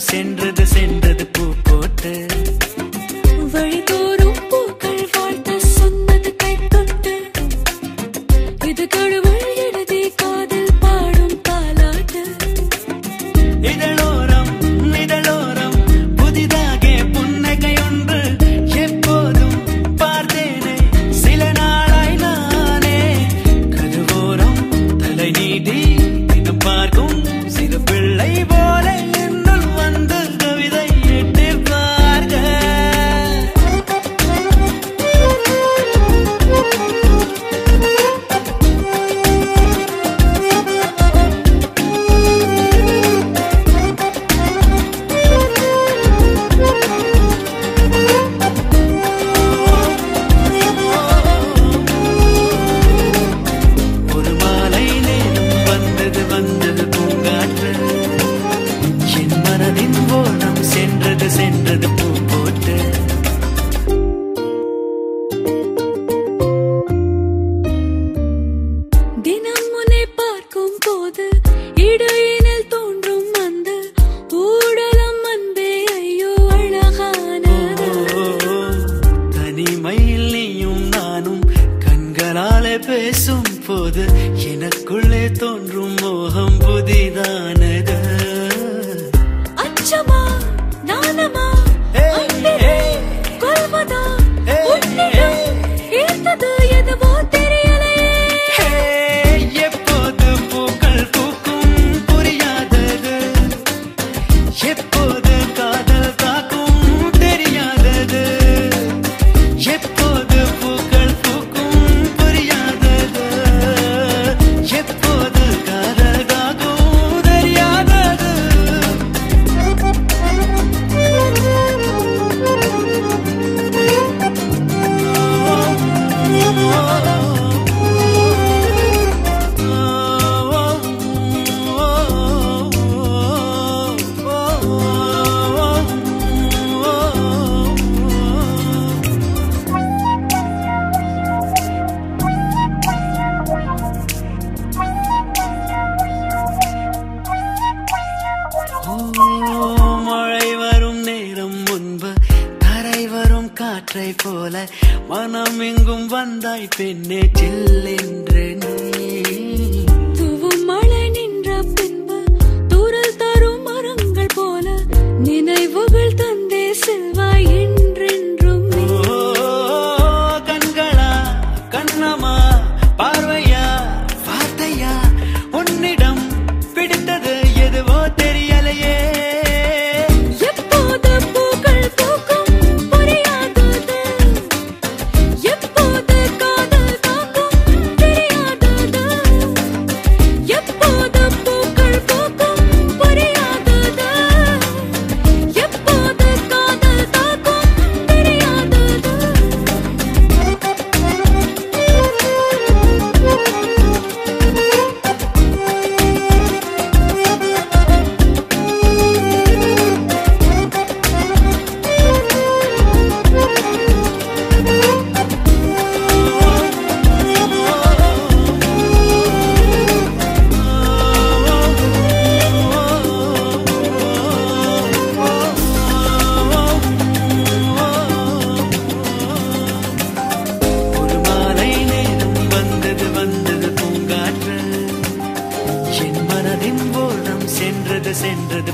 சென்றது சென்றது பூ போட்டு வழிதோறும் பூக்கள் வாழ்த்த சொன்னது கை தொட்டு இது கடவுள் எழுதி காதல் பாடும் தாலாட்டு இதழோரம் இதழோரம் புதிதாக புன்னகை ஒன்று எப்போதும் பார்த்தேனே சில நாளாய் நானே கருவோரம் தலை நீட்டி தினம் பார்க்கும் சிறு பிள்ளை போல சென்றது பூ போட்டு தினம் முனை பார்க்கும் போது இடையினில் தோன்றும் அந்த ஊடலம் அன்பே ஐயோ அழகானது தனிமையில் நீயும் நானும் கண்களாலே பேசும் போது எனக்குள்ளே தோன்றும் மோகம் புதிதானது அச்சமா நானமா அன்பே கொல்வதா உன்னிடம் இருந்தது எதுவோ தெரியலையே எப்போது பூக்கள் பூக்கும் புரியாதது எப்போது காதல் தாக்கும் தெரியாதது எப்போது பூக்கள் பூக்கும் புரியாதது எப்போது காதல் தாக்கும் தெரியாதது மழை வரும் நேரம் முன்பு தரை வரும் காற்றை போல மனம் எங்கும் வந்தாய் பெண்ணே சில்லென்று நீ தூவும் மழை நின்ற பின்பு தூரல் தரும் மரங்கள் போல நினைவுகள் தந்தே செல்வாய் என்றென்றும் நீ கண்களா கண்ணமா பார்வையா வார்த்தையா உன்னிடம் பிடித்தது எதுவோ தெரியலையே எப்போது பூக்கள் பூக்கும் புரியாதது எப்போது காதல் தாக்கும் தெரியாதது எப்போது பூக்கள் பூக்கும் புரியாதது எப்போது காதல் தாக்கும் தெரியாதது ஒரு மாலை நேரம் வந்தது வந்தது பூங்காற்று என் மனதின் ஓரம் சென்றது சென்றது